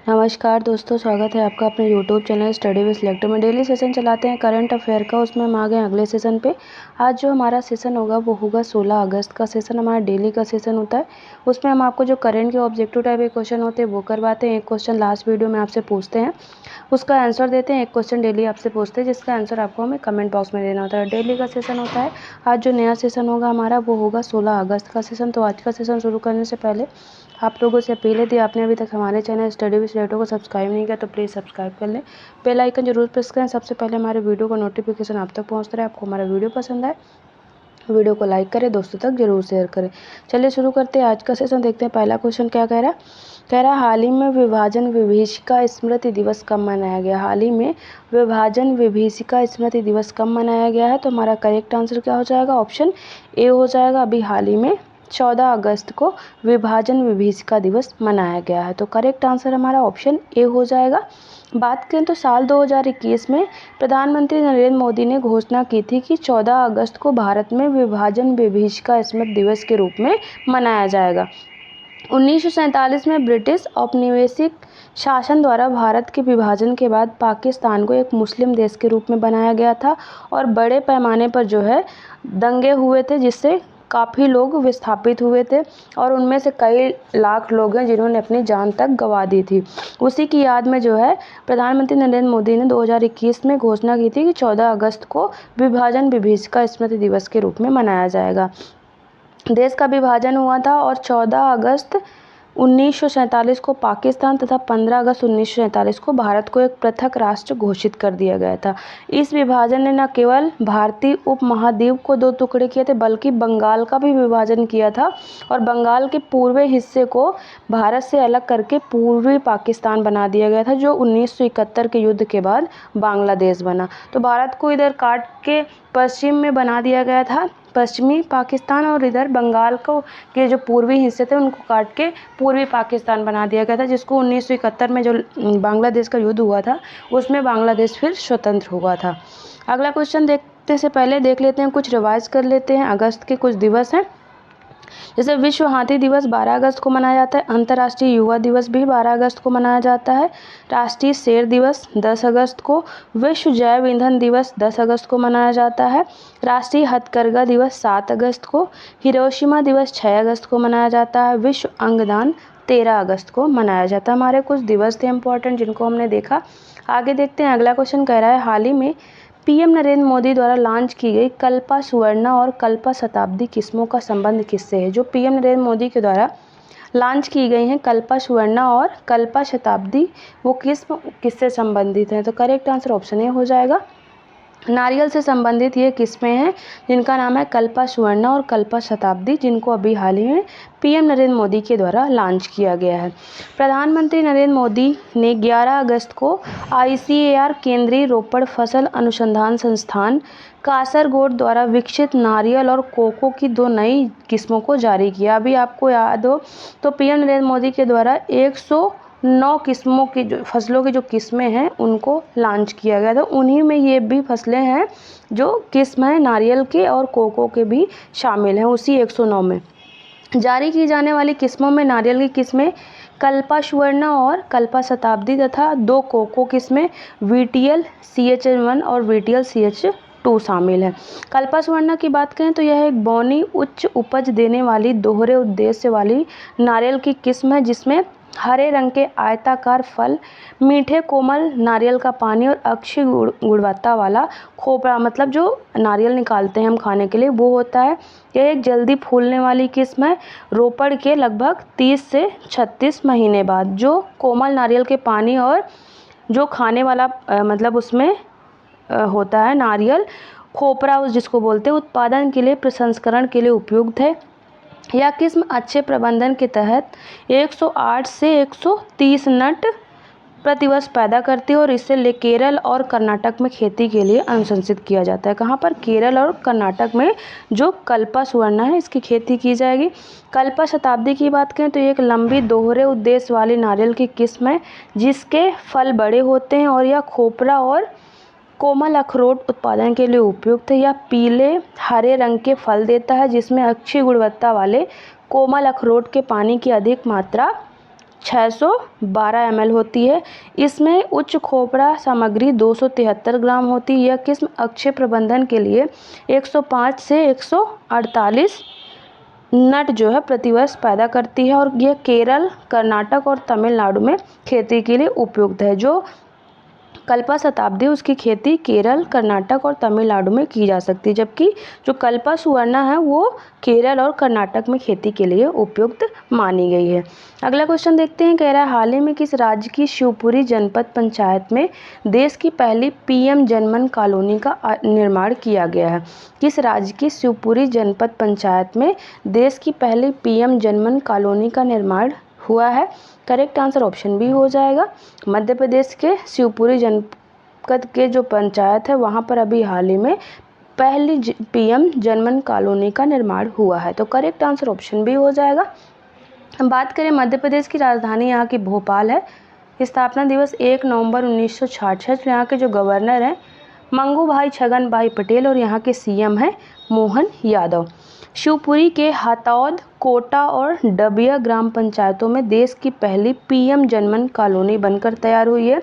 नमस्कार दोस्तों, स्वागत है आपका अपने YouTube channel study with selector में। डेली सेशन चलाते हैं करंट अफेयर का, उसमें हम आ गए अगले सेशन पे। आज जो हमारा सेशन होगा वो होगा 16 अगस्त का सेशन। हमारा डेली का सेशन होता है, उसमें हम आपको जो करंट के ऑब्जेक्टिव टाइप के क्वेश्चन होते हैं वो करवाते हैं। एक क्वेश्चन लास्ट वीडियो में आपसे पूछते हैं, उसका आंसर देते हैं। एक क्वेश्चन डेली आपसे पूछते हैं, जिसका आंसर आपको हमें कमेंट बॉक्स में देना होता है। डेली का सेशन होता है। आज जो नया सेशन होगा हमारा वो होगा 16 अगस्त का सेशन। तो आज का सेशन शुरू करने से पहले आप लोगों से अपील है, आपने अभी तक हमारे चैनल स्टडी विद सिलेक्टर को सब्सक्राइब नहीं किया तो प्लीज़ सब्सक्राइब कर लें। बेल आइकन जरूर प्रेस करें, सबसे पहले हमारे वीडियो का नोटिफिकेशन आप तक पहुंचता रहे। आपको हमारा वीडियो पसंद आए वीडियो को लाइक करें, दोस्तों तक जरूर शेयर करें। चलिए शुरू करते हैं आज का सेशन। देखते हैं पहला क्वेश्चन क्या कह रहा है। हाल ही में विभाजन विभीषिका स्मृति दिवस कब मनाया गया। हाल ही में विभाजन विभीषिका स्मृति दिवस कब मनाया गया है। तो हमारा करेक्ट आंसर क्या हो जाएगा, ऑप्शन ए हो जाएगा। अभी हाल ही में 14 अगस्त को विभाजन विभीषिका दिवस मनाया गया है। तो करेक्ट आंसर हमारा ऑप्शन ए हो जाएगा। बात करें तो साल 2021 में प्रधानमंत्री नरेंद्र मोदी ने घोषणा की थी कि 14 अगस्त को भारत में विभाजन विभीषिका स्मृति दिवस के रूप में मनाया जाएगा। 1947 में ब्रिटिश औपनिवेशिक शासन द्वारा भारत के विभाजन के बाद पाकिस्तान को एक मुस्लिम देश के रूप में बनाया गया था और बड़े पैमाने पर जो है दंगे हुए थे, जिससे काफ़ी लोग विस्थापित हुए थे और उनमें से कई लाख लोग हैं जिन्होंने अपनी जान तक गंवा दी थी। उसी की याद में जो है प्रधानमंत्री नरेंद्र मोदी ने 2021 में घोषणा की थी कि 14 अगस्त को विभाजन विभीषिका स्मृति दिवस के रूप में मनाया जाएगा। देश का विभाजन हुआ था और 14 अगस्त 1947 को पाकिस्तान तथा 15 अगस्त 1947 को भारत को एक पृथक राष्ट्र घोषित कर दिया गया था। इस विभाजन ने न केवल भारतीय उपमहाद्वीप को दो टुकड़े किए थे, बल्कि बंगाल का भी विभाजन किया था और बंगाल के पूर्वी हिस्से को भारत से अलग करके पूर्वी पाकिस्तान बना दिया गया था, जो 1971 के युद्ध के बाद बांग्लादेश बना। तो भारत को इधर काट के पश्चिम में बना दिया गया था, पश्चिमी पाकिस्तान, और इधर बंगाल को के जो पूर्वी हिस्से थे उनको काट के पूर्वी पाकिस्तान बना दिया गया था, जिसको 1971 में जो बांग्लादेश का युद्ध हुआ था उसमें बांग्लादेश फिर स्वतंत्र हुआ था। अगला क्वेश्चन देखने से पहले देख लेते हैं, कुछ रिवाइज कर लेते हैं। अगस्त के कुछ दिवस हैं, जैसे विश्व हाथी दिवस 12 अगस्त को मनाया जाता है। अंतर्राष्ट्रीय युवा दिवस भी 12 अगस्त को मनाया जाता है। राष्ट्रीय शेर दिवस 10 अगस्त को। विश्व जैव ईंधन दिवस 10 अगस्त को मनाया जाता है। राष्ट्रीय हथकरघा दिवस 7 अगस्त को। हिरोशिमा दिवस 6 अगस्त को मनाया जाता है। विश्व अंगदान 13 अगस्त को मनाया जाता है। हमारे कुछ दिवस थे इंपॉर्टेंट जिनको हमने देखा। आगे देखते हैं, अगला क्वेश्चन कह रहा है, हाल ही में पीएम नरेंद्र मोदी द्वारा लॉन्च की गई कल्पा सुवर्णा और कल्पा शताब्दी किस्मों का संबंध किससे है। जो पीएम नरेंद्र मोदी के द्वारा लॉन्च की गई हैं कल्पा सुवर्णा और कल्पा शताब्दी, वो किस्म किससे संबंधित है। तो करेक्ट आंसर ऑप्शन ए हो जाएगा। नारियल से संबंधित ये किस्में हैं जिनका नाम है कल्पा सुवर्णा और कल्पा शताब्दी, जिनको अभी हाल ही में पीएम नरेंद्र मोदी के द्वारा लॉन्च किया गया है। प्रधानमंत्री नरेंद्र मोदी ने 11 अगस्त को ICAR केंद्रीय रोपड़ फसल अनुसंधान संस्थान कासरगोड द्वारा विकसित नारियल और कोको की 2 नई किस्मों को जारी किया। अभी आपको याद हो तो पीएम नरेंद्र मोदी के द्वारा 109 किस्मों की जो फसलों की जो किस्में हैं उनको लॉन्च किया गया था। उन्हीं में ये भी फसलें हैं जो किस्म है नारियल के और कोको के भी शामिल हैं उसी 109 में। जारी की जाने वाली किस्मों में नारियल की किस्में कल्पा सुवर्णा और कल्पा शताब्दी तथा 2 कोको किस्में VTL CH1 और VTL CH2 शामिल है। कल्पा सुवर्णा की बात करें तो यह एक बौनी उच्च उपज देने वाली दोहरे उद्देश्य वाली नारियल की किस्म है, जिसमें हरे रंग के आयताकार फल, मीठे कोमल नारियल का पानी और अच्छी गुणवत्ता वाला खोपरा, मतलब जो नारियल निकालते हैं हम खाने के लिए वो होता है। यह एक जल्दी फूलने वाली किस्म है। रोपड़ के लगभग 30 से 36 महीने बाद जो कोमल नारियल के पानी और जो खाने वाला मतलब उसमें होता है नारियल खोपरा जिसको बोलते हैं, उत्पादन के लिए प्रसंस्करण के लिए उपयुक्त है। यह किस्म अच्छे प्रबंधन के तहत 108 से 130 नट प्रतिवर्ष पैदा करती है और इसे केरल और कर्नाटक में खेती के लिए अनुशंसित किया जाता है। कहाँ पर? केरल और कर्नाटक में जो कल्पा सुवर्णा है इसकी खेती की जाएगी। कल्पा शताब्दी की बात करें तो एक लंबी दोहरे उद्देश्य वाली नारियल की किस्म है जिसके फल बड़े होते हैं और यह खोपरा और कोमल अखरोट उत्पादन के लिए उपयुक्त है। यह पीले हरे रंग के फल देता है जिसमें अच्छी गुणवत्ता वाले कोमल अखरोट के पानी की अधिक मात्रा 612 ml होती है। इसमें उच्च खोपड़ा सामग्री 273 ग्राम होती है। यह किस्म अक्षय प्रबंधन के लिए 105 से 148 नट जो है प्रतिवर्ष पैदा करती है और यह केरल, कर्नाटक और तमिलनाडु में खेती के लिए उपयुक्त है। जो कल्पा शताब्दी उसकी खेती केरल, कर्नाटक और तमिलनाडु में की जा सकती है, जबकि जो कल्पा सुवर्णा है वो केरल और कर्नाटक में खेती के लिए उपयुक्त मानी गई है। अगला क्वेश्चन देखते हैं। कह रहा है हाल ही में किस राज्य की शिवपुरी जनपद पंचायत में देश की पहली पीएम जनमन कॉलोनी का निर्माण किया गया है? किस राज्य की शिवपुरी जनपद पंचायत में देश की पहली पीएम जनमन कॉलोनी का निर्माण हुआ है? करेक्ट आंसर ऑप्शन बी हो जाएगा। मध्य प्रदेश के शिवपुरी जनपद के जो पंचायत है वहाँ पर अभी हाल ही में पहली पीएम जनमन कॉलोनी का निर्माण हुआ है, तो करेक्ट आंसर ऑप्शन बी हो जाएगा। हम बात करें मध्य प्रदेश की राजधानी यहाँ की भोपाल है। स्थापना दिवस 1 नवंबर 1966। यहाँ के जो गवर्नर हैं मंगू भाई छगन भाई पटेल और यहाँ के सीएम हैं मोहन यादव। शिवपुरी के हथौद, कोटा और डबिया ग्राम पंचायतों में देश की पहली पीएम जनमन कॉलोनी बनकर तैयार हुई है।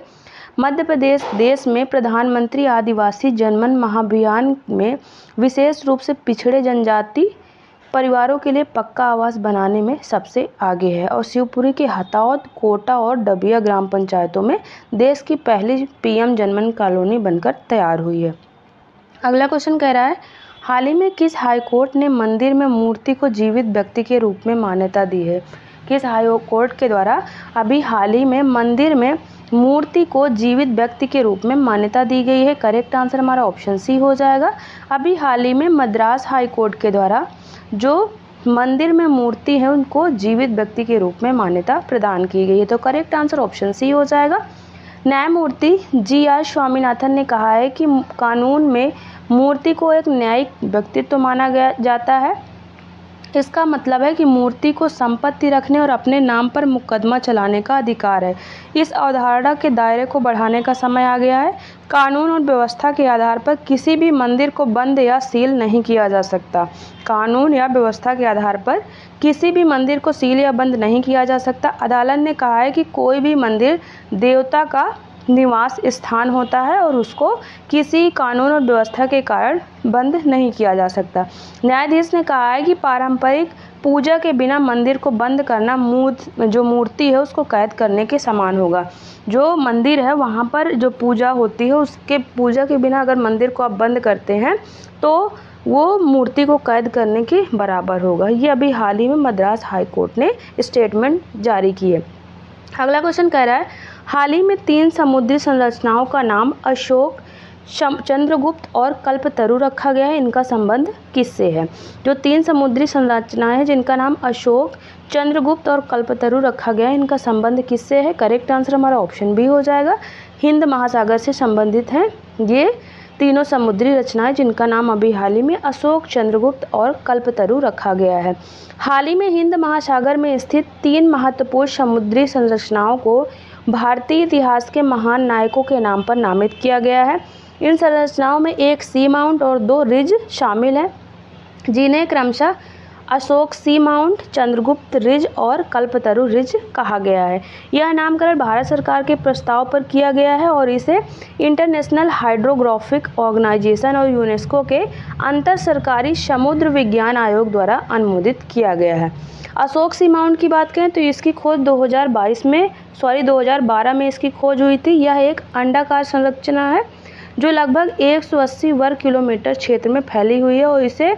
मध्य प्रदेश देश में प्रधानमंत्री आदिवासी जनमन महाअभियान में विशेष रूप से पिछड़े जनजाति परिवारों के लिए पक्का आवास बनाने में सबसे आगे है और शिवपुरी के हथौद, कोटा और डबिया ग्राम पंचायतों में देश की पहली पीएम जनमन कॉलोनी बनकर तैयार हुई है। अगला क्वेश्चन कह रहा है हाल ही में किस हाईकोर्ट ने मंदिर में मूर्ति को जीवित व्यक्ति के रूप में मान्यता दी है? किस हाईकोर्ट के द्वारा अभी हाल ही में मंदिर में मूर्ति को जीवित व्यक्ति के रूप में मान्यता दी गई है? करेक्ट आंसर हमारा ऑप्शन सी हो जाएगा। अभी हाल ही में मद्रास हाई कोर्ट के द्वारा जो मंदिर में मूर्ति है उनको जीवित व्यक्ति के रूप में मान्यता प्रदान की गई है, तो करेक्ट आंसर ऑप्शन सी हो जाएगा। न्यायमूर्ति जी.आर. स्वामीनाथन ने कहा है कि कानून में मूर्ति को एक न्यायिक व्यक्तित्व माना जाता है। इसका मतलब है कि मूर्ति को संपत्ति रखने और अपने नाम पर मुकदमा चलाने का अधिकार है। इस अवधारणा के दायरे को बढ़ाने का समय आ गया है। कानून और व्यवस्था के आधार पर किसी भी मंदिर को बंद या सील नहीं किया जा सकता। कानून या व्यवस्था के आधार पर किसी भी मंदिर को सील या बंद नहीं किया जा सकता। अदालत ने कहा है कि कोई भी मंदिर देवता का निवास स्थान होता है और उसको किसी कानून और व्यवस्था के कारण बंद नहीं किया जा सकता। न्यायाधीश ने कहा है कि पारंपरिक पूजा के बिना मंदिर को बंद करना जो मूर्ति है उसको कैद करने के समान होगा। जो मंदिर है वहाँ पर जो पूजा होती है उसके पूजा के बिना अगर मंदिर को आप बंद करते हैं तो वो मूर्ति को कैद करने के बराबर होगा। ये अभी हाल ही में मद्रास हाई कोर्ट ने स्टेटमेंट जारी की है। अगला क्वेश्चन कह रहा है हाल ही में 3 समुद्री संरचनाओं का नाम अशोक, चंद्रगुप्त और कल्पतरु रखा गया है। इनका संबंध किससे है? जो 3 समुद्री संरचनाएं हैं जिनका नाम अशोक, चंद्रगुप्त और कल्पतरु रखा गया है, इनका संबंध किससे है? करेक्ट आंसर हमारा ऑप्शन बी हो जाएगा। हिंद महासागर से संबंधित हैं ये तीनों समुद्री रचनाएं जिनका नाम अभी हाल ही में अशोक, चंद्रगुप्त और कल्पतरु रखा गया है। हाल ही में हिंद महासागर में स्थित 3 महत्वपूर्ण समुद्री संरचनाओं को भारतीय इतिहास के महान नायकों के नाम पर नामित किया गया है। इन संरचनाओं में 1 सी माउंट और 2 रिज शामिल हैं, जिन्हें क्रमशः अशोक सी माउंट, चंद्रगुप्त रिज और कल्पतरु रिज कहा गया है। यह नामकरण भारत सरकार के प्रस्ताव पर किया गया है और इसे इंटरनेशनल हाइड्रोग्राफिक ऑर्गेनाइजेशन और यूनेस्को के अंतर सरकारी समुद्र विज्ञान आयोग द्वारा अनुमोदित किया गया है। अशोक सी माउंट की बात करें तो इसकी खोज 2012 में इसकी खोज हुई थी। यह एक अंडाकार संरचना है जो लगभग 180 वर्ग किलोमीटर क्षेत्र में फैली हुई है और इसे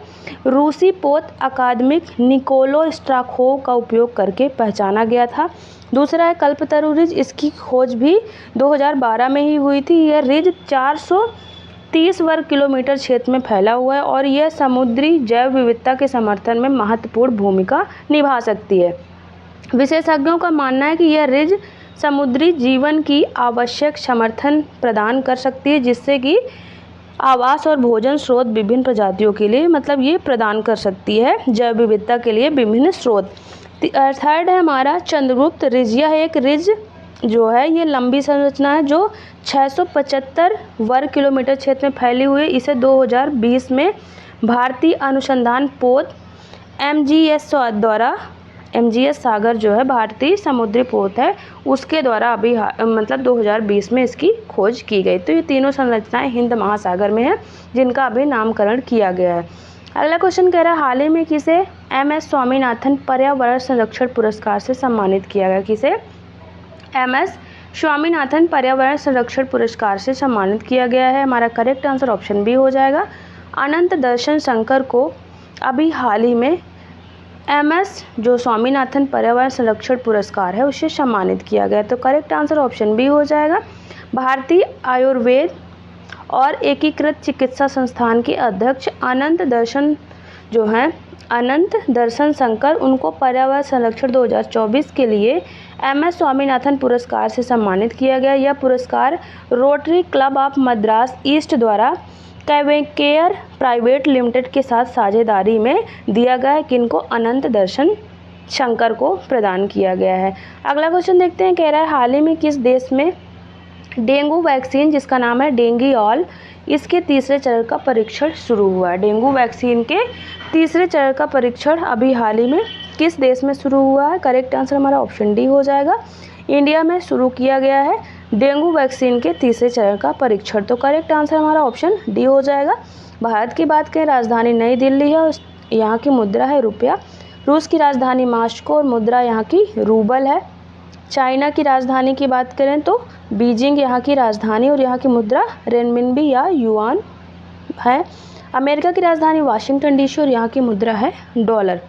रूसी पोत अकादमिक निकोलो स्ट्राखोव का उपयोग करके पहचाना गया था। दूसरा है कल्पतरु रिज, इसकी खोज भी 2012 में ही हुई थी। यह रिज 430 वर्ग किलोमीटर क्षेत्र में फैला हुआ है और यह समुद्री जैव विविधता के समर्थन में महत्वपूर्ण भूमिका निभा सकती है। विशेषज्ञों का मानना है कि यह रिज समुद्री जीवन की आवश्यक समर्थन प्रदान कर सकती है, जिससे कि आवास और भोजन स्रोत विभिन्न प्रजातियों के लिए ये प्रदान कर सकती है, जैव विविधता के लिए विभिन्न स्रोत। थर्ड है हमारा चंद्रगुप्त रिज। यह एक रिज जो है ये लंबी संरचना है जो 675 वर्ग किलोमीटर क्षेत्र में फैली हुई है। इसे 2020 में भारतीय अनुसंधान पोत MGS द्वारा MGS सागर जो है भारतीय समुद्री पोत है, उसके द्वारा अभी मतलब 2020 में इसकी खोज की गई। तो ये तीनों संरचनाएं हिंद महासागर में है जिनका अभी नामकरण किया गया है। अगला क्वेश्चन कह रहा है हाल ही में किसे MS स्वामीनाथन पर्यावरण संरक्षण पुरस्कार से सम्मानित किया गया। किसे MS स्वामीनाथन पर्यावरण संरक्षण पुरस्कार से सम्मानित किया गया है। हमारा करेक्ट आंसर ऑप्शन बी हो जाएगा। अनंत दर्शन शंकर को अभी हाल ही में MS जो स्वामीनाथन पर्यावरण संरक्षण पुरस्कार है उससे सम्मानित किया गया। तो करेक्ट आंसर ऑप्शन बी हो जाएगा। भारतीय आयुर्वेद और एकीकृत चिकित्सा संस्थान के अध्यक्ष अनंत दर्शन शंकर, उनको पर्यावरण संरक्षण 2024 के लिए MS स्वामीनाथन पुरस्कार से सम्मानित किया गया। यह पुरस्कार rotary club of Madras east द्वारा कैवेकेयर प्राइवेट लिमिटेड के साथ साझेदारी में दिया गया है। किनको अनंत दर्शन शंकर को प्रदान किया गया है। अगला क्वेश्चन देखते हैं, कह रहा है हाल ही में किस देश में डेंगू वैक्सीन जिसका नाम है डेंगीऑल, इसके तीसरे चरण का परीक्षण शुरू हुआ है। डेंगू वैक्सीन के तीसरे चरण का परीक्षण अभी हाल ही में किस देश में शुरू हुआ है। करेक्ट आंसर हमारा ऑप्शन डी हो जाएगा। इंडिया में शुरू किया गया है डेंगू वैक्सीन के तीसरे चरण का परीक्षण। तो करेक्ट आंसर हमारा ऑप्शन डी हो जाएगा। भारत की बात करें, राजधानी नई दिल्ली है और यहाँ की मुद्रा है रुपया। रूस की राजधानी मास्को और मुद्रा यहाँ की रूबल है। चाइना की राजधानी की बात करें तो बीजिंग यहाँ की राजधानी और यहाँ की मुद्रा रेनमिनबी या युआन है। अमेरिका की राजधानी वाशिंगटन DC और यहाँ की मुद्रा है डॉलर।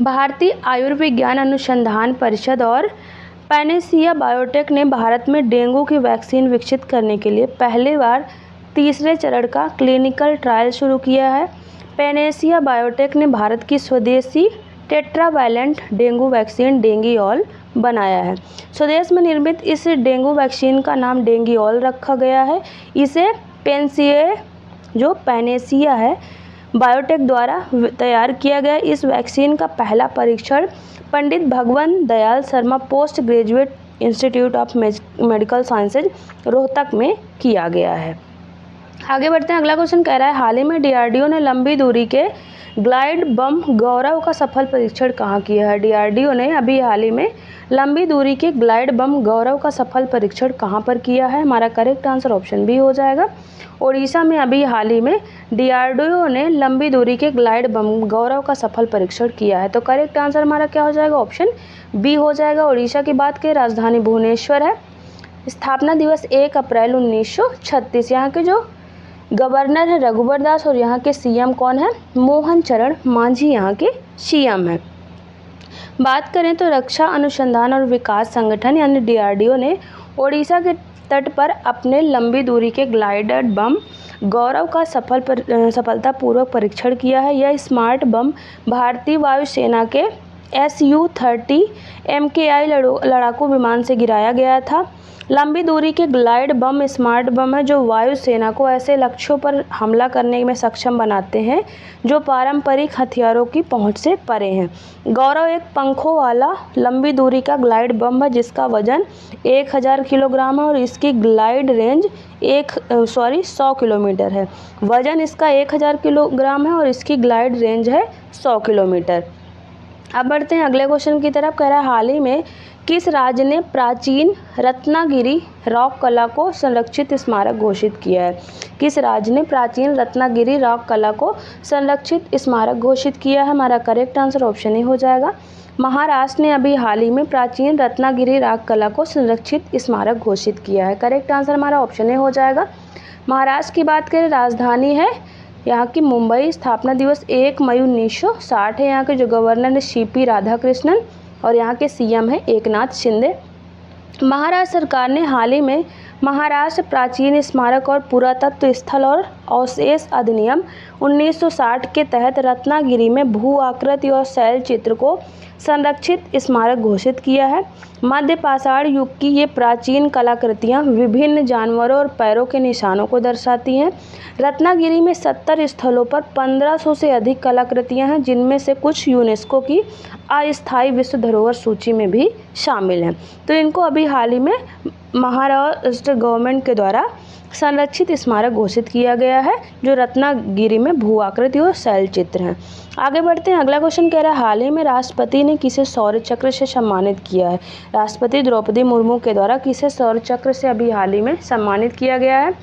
भारतीय आयुर्विज्ञान अनुसंधान परिषद और पैनेसिया बायोटेक ने भारत में डेंगू की वैक्सीन विकसित करने के लिए पहली बार तीसरे चरण का क्लिनिकल ट्रायल शुरू किया है। पैनेसिया बायोटेक ने भारत की स्वदेशी टेट्रावैलेंट डेंगू वैक्सीन डेंगीऑल बनाया है। स्वदेश में निर्मित इस डेंगू वैक्सीन का नाम डेंगीऑल रखा गया है। इसे पैनेसिया है बायोटेक द्वारा तैयार किया गया। इस वैक्सीन का पहला परीक्षण Pandit Bhagwant Dayal Sharma post graduate institute of medical sciences Rohtak में किया गया है। आगे बढ़ते हैं, अगला क्वेश्चन कह रहा है हाल ही में DRDO ने लंबी दूरी के ग्लाइड बम गौरव का सफल परीक्षण कहाँ किया है। DRDO ने अभी हाल ही में लंबी दूरी के ग्लाइड बम गौरव का सफल परीक्षण कहाँ पर किया है। हमारा करेक्ट आंसर ऑप्शन बी हो जाएगा। ओडिशा में अभी हाल ही में DRDO ने लंबी दूरी के ग्लाइड बम गौरव का सफल परीक्षण किया है। तो करेक्ट आंसर हमारा क्या हो जाएगा, ऑप्शन बी हो जाएगा। ओडिशा की बात करें, राजधानी भुवनेश्वर है। स्थापना दिवस 1 अप्रैल 1936। यहाँ के जो गवर्नर है रघुबर दास और यहाँ के CM कौन है, मोहन चरण मांझी यहाँ के CM है। बात करें तो रक्षा अनुसंधान और विकास संगठन यानी DRDO ने ओडिशा के तट पर अपने लंबी दूरी के ग्लाइडेड बम गौरव का सफलतापूर्वक परीक्षण किया है। यह स्मार्ट बम भारतीय वायुसेना के Su-30 MKI लड़ाकू विमान से गिराया गया था। लंबी दूरी के ग्लाइड बम स्मार्ट बम है जो वायुसेना को ऐसे लक्ष्यों पर हमला करने में सक्षम बनाते हैं जो पारंपरिक हथियारों की पहुंच से परे हैं। गौरव एक पंखों वाला लंबी दूरी का ग्लाइड बम है जिसका वजन 1000 किलोग्राम है और इसकी ग्लाइड रेंज 100 किलोमीटर है। वजन इसका 1000 किलोग्राम है और इसकी ग्लाइड रेंज है 100 किलोमीटर। अब बढ़ते हैं अगले क्वेश्चन की तरफ। कह रहा है हाल ही में किस राज्य ने प्राचीन रत्नागिरी रॉक कला को संरक्षित स्मारक घोषित किया है। किस राज्य ने प्राचीन रत्नागिरी रॉक कला को संरक्षित स्मारक घोषित किया है। हमारा करेक्ट आंसर ऑप्शन ए हो जाएगा। महाराष्ट्र ने अभी हाल ही में प्राचीन रत्नागिरी रॉक कला को संरक्षित स्मारक घोषित किया है। करेक्ट आंसर हमारा ऑप्शन ए हो जाएगा। महाराष्ट्र की बात करें, राजधानी है यहाँ की मुंबई। स्थापना दिवस 1 मई 1960 है। यहाँ के जो गवर्नर है CP राधाकृष्णन और यहाँ के CM है एकनाथ शिंदे। महाराष्ट्र सरकार ने हाल ही में महाराष्ट्र प्राचीन स्मारक और पुरातत्व स्थल और अवशेष अधिनियम 1960 के तहत रत्नागिरी में भू आकृति और शैल चित्र को संरक्षित स्मारक घोषित किया है। मध्य पाषाण युग की ये प्राचीन कलाकृतियाँ विभिन्न जानवरों और पैरों के निशानों को दर्शाती हैं। रत्नागिरी में 70 स्थलों पर 1500 से अधिक कलाकृतियाँ हैं जिनमें से कुछ यूनेस्को की अस्थायी विश्व धरोहर सूची में भी शामिल हैं। तो इनको अभी हाल ही में महाराष्ट्र गवर्नमेंट के द्वारा संरक्षित स्मारक घोषित किया गया है, जो रत्नागिरी में भू आकृति और शैल चित्र हैं। आगे बढ़ते हैं। अगला क्वेश्चन कह रहा है हाल ही में राष्ट्रपति ने किसे शौर्य चक्र से सम्मानित किया है। राष्ट्रपति द्रौपदी मुर्मू के द्वारा किसे शौर्य चक्र से अभी हाल ही में सम्मानित किया गया है।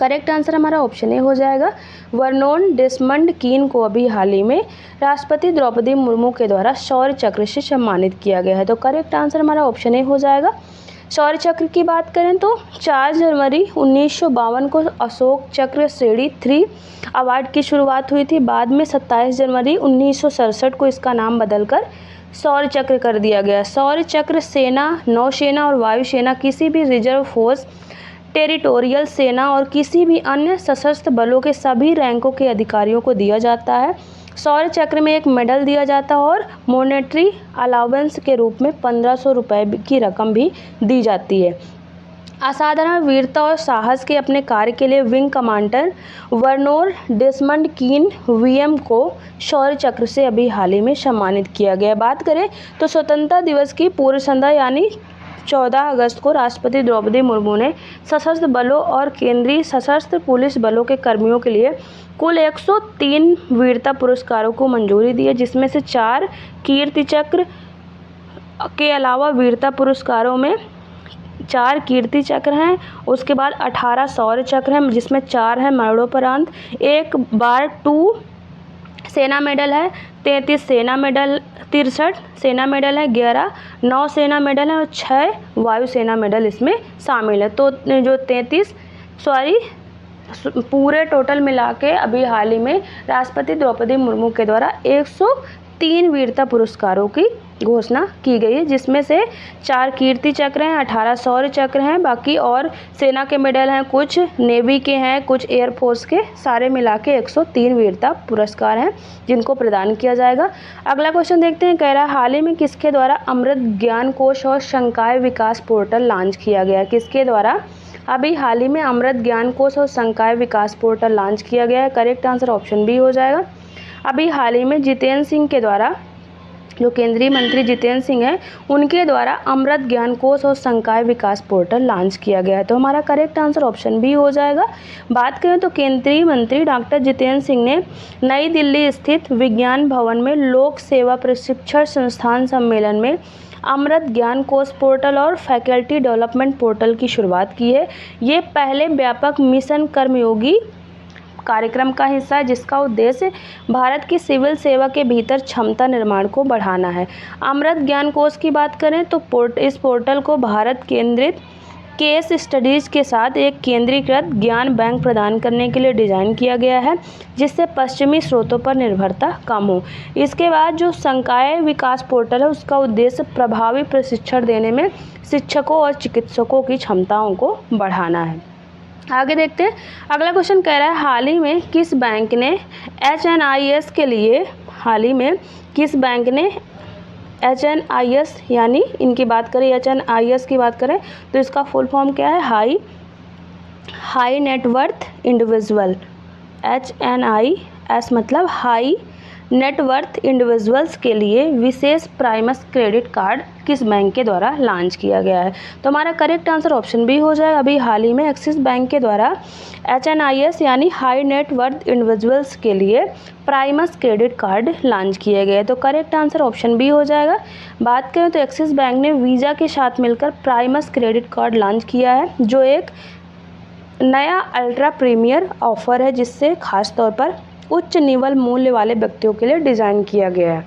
करेक्ट आंसर हमारा ऑप्शन ए हो जाएगा। वर्नोन डेसमंड कीन को अभी हाल ही में राष्ट्रपति द्रौपदी मुर्मू के द्वारा शौर्य चक्र से सम्मानित किया गया है। तो करेक्ट आंसर हमारा ऑप्शन ए हो जाएगा। शौर्य चक्र की बात करें तो 4 जनवरी 1952 को अशोक चक्र श्रेणी 3 अवार्ड की शुरुआत हुई थी। बाद में 27 जनवरी 1967 को इसका नाम बदलकर शौर्य चक्र कर दिया गया। शौर्य चक्र सेना, नौसेना और वायुसेना, किसी भी रिजर्व फोर्स, टेरिटोरियल सेना और किसी भी अन्य सशस्त्र बलों के सभी रैंकों के अधिकारियों को दिया जाता है। शौर्य चक्र में एक मेडल दिया जाता है और मॉनेटरी अलाउंस के रूप में 1500 रुपये की रकम भी दी जाती है। असाधारण वीरता और साहस के अपने कार्य के लिए विंग कमांडर वर्नोन डेसमंड कीन वीएम को शौर्य चक्र से अभी हाल ही में सम्मानित किया गया। बात करें तो स्वतंत्रता दिवस की पूर्व संध्या यानी 14 अगस्त को राष्ट्रपति द्रौपदी मुर्मू ने सशस्त्र बलों और केंद्रीय सशस्त्र पुलिस बलों के कर्मियों के लिए कुल 103 वीरता पुरस्कारों को मंजूरी दी है, जिसमें से 4 कीर्ति चक्र के अलावा वीरता पुरस्कारों में 4 कीर्ति चक्र हैं। उसके बाद 18 शौर्य चक्र हैं, जिसमें 4 हैं मरणोपरांत, 1 बार 2 सेना मेडल है, 33 सेना मेडल, 63 सेना मेडल है, 11 नौ सेना मेडल है और 6 वायु सेना मेडल इसमें शामिल है। तो जो 33 पूरे टोटल मिला के अभी हाल ही में राष्ट्रपति द्रौपदी मुर्मू के द्वारा 103 वीरता पुरस्कारों की घोषणा की गई है, जिसमें से 4 कीर्ति चक्र हैं, 18 शौर्य चक्र हैं, बाकी और सेना के मेडल हैं, कुछ नेवी के हैं, कुछ एयरफोर्स के, सारे मिला के 103 वीरता पुरस्कार हैं जिनको प्रदान किया जाएगा। अगला क्वेश्चन देखते हैं। कह रहा है हाल ही में किसके द्वारा अमृत ज्ञान कोश और संकाय विकास पोर्टल लॉन्च किया गया है। किसके द्वारा अभी हाल ही में अमृत ज्ञान कोश और संकाय विकास पोर्टल लॉन्च किया गया है। करेक्ट आंसर ऑप्शन बी हो जाएगा। अभी हाल ही में जितेंद्र सिंह के द्वारा, जो केंद्रीय मंत्री जितेंद्र सिंह हैं, उनके द्वारा अमृत ज्ञान कोश और संकाय विकास पोर्टल लॉन्च किया गया है। तो हमारा करेक्ट आंसर ऑप्शन बी हो जाएगा। बात करें तो केंद्रीय मंत्री डॉक्टर जितेंद्र सिंह ने नई दिल्ली स्थित विज्ञान भवन में लोक सेवा प्रशिक्षण संस्थान सम्मेलन में अमृत ज्ञान कोश पोर्टल और फैकल्टी डेवलपमेंट पोर्टल की शुरुआत की है। ये पहले व्यापक मिशन कर्मयोगी कार्यक्रम का हिस्सा है, जिसका उद्देश्य भारत की सिविल सेवा के भीतर क्षमता निर्माण को बढ़ाना है। अमृत ज्ञान कोश की बात करें तो इस पोर्टल को भारत केंद्रित केस स्टडीज़ के साथ एक केंद्रीकृत ज्ञान बैंक प्रदान करने के लिए डिज़ाइन किया गया है, जिससे पश्चिमी स्रोतों पर निर्भरता कम हो। इसके बाद जो संकाय विकास पोर्टल है, उसका उद्देश्य प्रभावी प्रशिक्षण देने में शिक्षकों और चिकित्सकों की क्षमताओं को बढ़ाना है। आगे देखते हैं। अगला क्वेश्चन कह रहा है हाल ही में किस बैंक ने HNIS के लिए HNIS यानी इनकी बात करें, HNIS की बात करें तो इसका फुल फॉर्म क्या है, हाई नेटवर्थ इंडिविजुअल। HNIS मतलब हाई नेटवर्थ इंडिविजुअल्स के लिए विशेष प्राइमस क्रेडिट कार्ड किस बैंक के द्वारा लॉन्च किया गया है। तो हमारा करेक्ट आंसर ऑप्शन बी हो जाएगा। अभी हाल ही में एक्सिस बैंक के द्वारा HNIS यानी हाई नेटवर्थ इंडिविजुअल्स के लिए प्राइमस क्रेडिट कार्ड लॉन्च किए गए। तो करेक्ट आंसर ऑप्शन बी हो जाएगा। बात करें तो एक्सिस बैंक ने वीज़ा के साथ मिलकर प्राइमस क्रेडिट कार्ड लॉन्च किया है, जो एक नया अल्ट्रा प्रीमियर ऑफर है, जिससे खास तौर पर उच्च निवल मूल्य वाले व्यक्तियों के लिए डिज़ाइन किया गया है।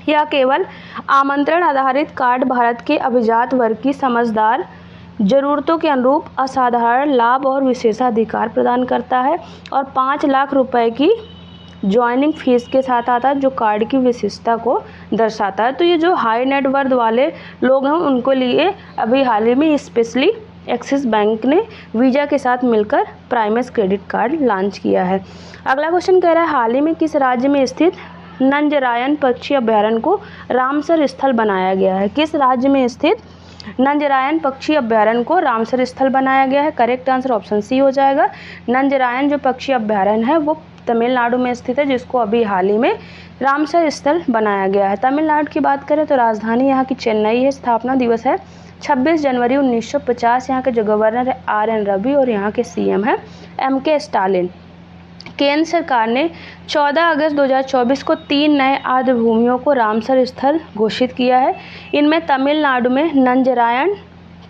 यह केवल आमंत्रण आधारित कार्ड भारत के अभिजात वर्ग की समझदार ज़रूरतों के अनुरूप असाधारण लाभ और विशेषाधिकार प्रदान करता है और 5 लाख रुपए की ज्वाइनिंग फीस के साथ आता है, जो कार्ड की विशिष्टता को दर्शाता है। तो ये जो हाई नेटवर्थ वाले लोग हैं, उनको लिए अभी हाल ही में स्पेशली एक्सिस बैंक ने वीज़ा के साथ मिलकर प्राइमस क्रेडिट कार्ड लॉन्च किया है। अगला क्वेश्चन कह रहा है हाल ही में किस राज्य में स्थित नंजरायन पक्षी अभयारण्य को रामसर स्थल बनाया गया है। किस राज्य में स्थित नंजरायन पक्षी अभयारण्य को रामसर स्थल बनाया गया है। करेक्ट आंसर ऑप्शन सी हो जाएगा। नंजरायन जो पक्षी अभयारण्य है वो तमिलनाडु में स्थित है, जिसको अभी हाल ही में रामसर स्थल बनाया गया है। तमिलनाडु की बात करें तो राजधानी यहाँ की चेन्नई है। स्थापना दिवस है 26 जनवरी 1950। यहाँ के जो गवर्नर है RN रवि और यहाँ के CM है MK स्टालिन। केंद्र सरकार ने 14 अगस्त 2024 को 3 नए आर्द्र भूमियों को रामसर स्थल घोषित किया है। इनमें तमिलनाडु में नंजरायण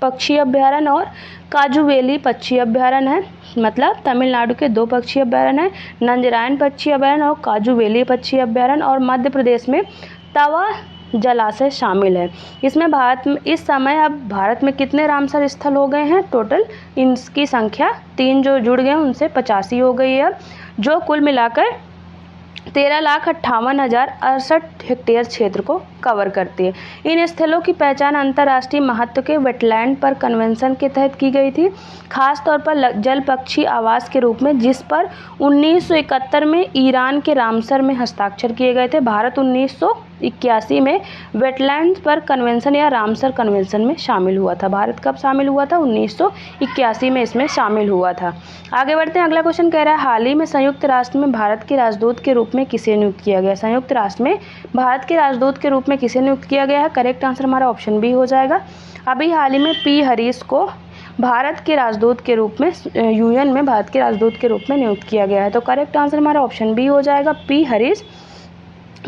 पक्षी अभ्यारण्य और काजुवेली पक्षी अभ्यारण्य है। मतलब तमिलनाडु के 2 पक्षी अभ्यारण्य है, नंजरायण पक्षी अभ्यारण्य और काजुवेली पक्षी अभ्यारण्य। और मध्य प्रदेश में तवा जलाशय शामिल है। इसमें इस समय अब भारत में कितने रामसर स्थल हो गए हैं? टोटल इनकी संख्या 3 जो जुड़ गए हैं उनसे 85 हो गई है, जो कुल मिलाकर 13,58,068 हेक्टेयर क्षेत्र को कवर करती है। इन स्थलों की पहचान अंतर्राष्ट्रीय महत्व के वेटलैंड पर कन्वेंशन के तहत की गई थी, खास तौर पर जल पक्षी आवास के रूप में, जिस पर 1971 में ईरान के रामसर में हस्ताक्षर किए गए थे। भारत 1981 में वेटलैंड पर कन्वेंशन या रामसर कन्वेंशन में शामिल हुआ था। भारत कब शामिल हुआ था? 1981 में इसमें शामिल हुआ था। आगे बढ़ते हैं। अगला क्वेश्चन कह रहा है, हाल ही में संयुक्त राष्ट्र में भारत के राजदूत के रूप में किसे नियुक्त किया गया? संयुक्त राष्ट्र में भारत के राजदूत के रूप में किसे नियुक्त किया गया है? करेक्ट आंसर हमारा ऑप्शन बी हो जाएगा। अभी हाल ही में P हरीश को भारत के राजदूत के रूप में UN में भारत के राजदूत के रूप में नियुक्त किया गया है। तो करेक्ट आंसर हमारा ऑप्शन बी हो जाएगा, P हरीश।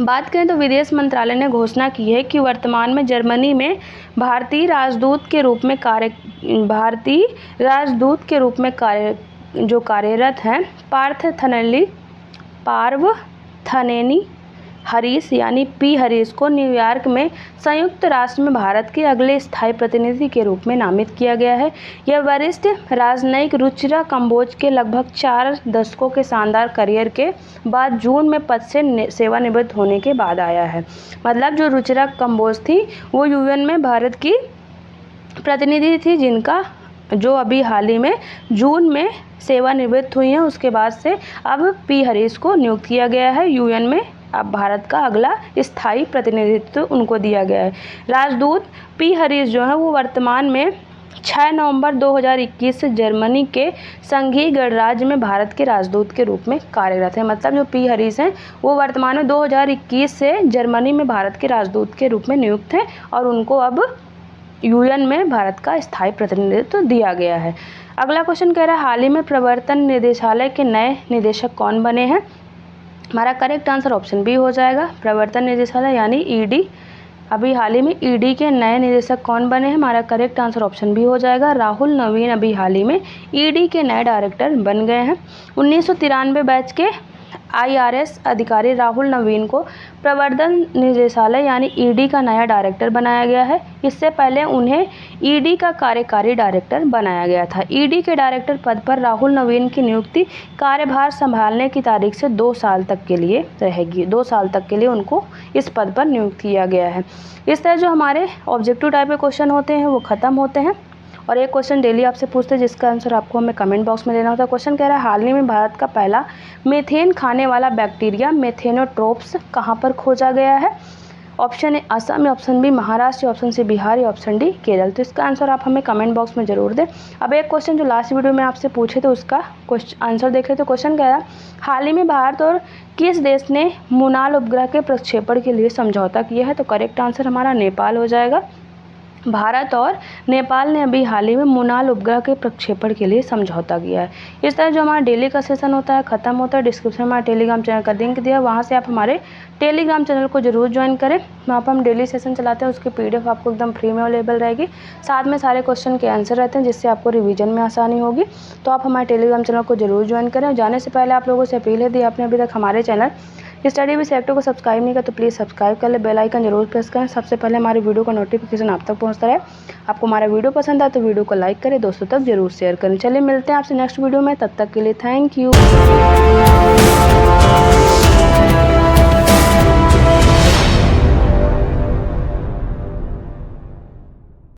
बात करें तो विदेश मंत्रालय ने घोषणा की है कि वर्तमान में जर्मनी में भारतीय राजदूत के रूप में कार्यरत हैं पार्थनेनी हरीश यानी P हरीश को न्यूयॉर्क में संयुक्त राष्ट्र में भारत के अगले स्थायी प्रतिनिधि के रूप में नामित किया गया है। यह वरिष्ठ राजनयिक रुचिरा कंबोज के लगभग 4 दशकों के शानदार करियर के बाद जून में पद से सेवानिवृत्त होने के बाद आया है। मतलब जो रुचिरा कंबोज थी वो UN में भारत की प्रतिनिधि थी, जिनका जो अभी हाल ही में जून में सेवानिवृत्त हुई हैं। उसके बाद से अब P हरीश को नियुक्त किया गया है UN में। अब भारत का अगला स्थायी प्रतिनिधित्व उनको दिया गया है। राजदूत P हरीश जो है वो वर्तमान में 6 नवंबर 2021 से जर्मनी के संघीय गणराज्य में भारत के राजदूत के रूप में कार्यरत है। मतलब जो P हरीश हैं वो वर्तमान में 2021 से जर्मनी में भारत के राजदूत के रूप में नियुक्त हैं और उनको अब UN में भारत का स्थायी प्रतिनिधित्व दिया गया है। अगला क्वेश्चन कह रहा है, हाल ही में प्रवर्तन निदेशालय के नए निदेशक कौन बने हैं? हमारा करेक्ट आंसर ऑप्शन बी हो जाएगा, प्रवर्तन निदेशालय यानी ED। अभी हाल ही में ED के नए निदेशक कौन बने हैं? हमारा करेक्ट आंसर ऑप्शन बी हो जाएगा, राहुल नवीन अभी हाल ही में ED के नए डायरेक्टर बन गए हैं। 1993 बैच के IRS अधिकारी राहुल नवीन को प्रवर्तन निदेशालय यानी ED का नया डायरेक्टर बनाया गया है। इससे पहले उन्हें ED का कार्यकारी डायरेक्टर बनाया गया था। ED के डायरेक्टर पद पर राहुल नवीन की नियुक्ति कार्यभार संभालने की तारीख से 2 साल तक के लिए रहेगी। 2 साल तक के लिए उनको इस पद पर नियुक्त किया गया है। इस तरह जो हमारे ऑब्जेक्टिव टाइप के क्वेश्चन होते हैं वो ख़त्म होते हैं और एक क्वेश्चन डेली आपसे पूछते हैं जिसका आंसर आपको हमें कमेंट बॉक्स में देना होता है। क्वेश्चन कह रहा है, हाल ही में भारत का पहला मीथेन खाने वाला बैक्टीरिया मेथेनोट्रोप्स कहाँ पर खोजा गया है? Option A Assam, option B Maharashtra, option C Bihar, option D Kerala. तो इसका आंसर आप हमें कमेंट बॉक्स में जरूर दें। अब एक क्वेश्चन जो लास्ट वीडियो में आपसे पूछे थे उसका आंसर देख रहे थे। क्वेश्चन कह रहा है, हाल ही में भारत और किस देश ने मुनाल उपग्रह के प्रक्षेपण के लिए समझौता किया है? तो करेक्ट आंसर हमारा नेपाल हो जाएगा। भारत और नेपाल ने अभी हाल ही में मुनाल उपग्रह के प्रक्षेपण के लिए समझौता किया है। इस तरह जो हमारा डेली का सेशन होता है ख़त्म होता है। डिस्क्रिप्शन में हमारे टेलीग्राम चैनल का लिंक दिया है, वहाँ से आप हमारे टेलीग्राम चैनल को जरूर ज्वाइन करें। वहाँ पर हम डेली सेशन चलाते हैं, उसकी PDF आपको एकदम फ्री में अवेलेबल रहेगी। साथ में सारे क्वेश्चन के आंसर रहते हैं जिससे आपको रिवीजन में आसानी होगी। तो आप हमारे टेलीग्राम चैनल को जरूर ज्वाइन करें। जाने से पहले आप लोगों से अपील है, यदि आपने अभी तक हमारे चैनल स्टडी विद सेक्टर को सब्सक्राइब नहीं किया तो प्लीज़ सब्सक्राइब कर ले, बेल आइकन जरूर प्रेस करें, सबसे पहले हमारी वीडियो का नोटिफिकेशन आप तक पहुंचता रहे। आपको हमारा वीडियो पसंद आए तो वीडियो को लाइक करें, दोस्तों तक जरूर शेयर करें। चलिए मिलते हैं आपसे नेक्स्ट वीडियो में, तब तक के लिए थैंक यू।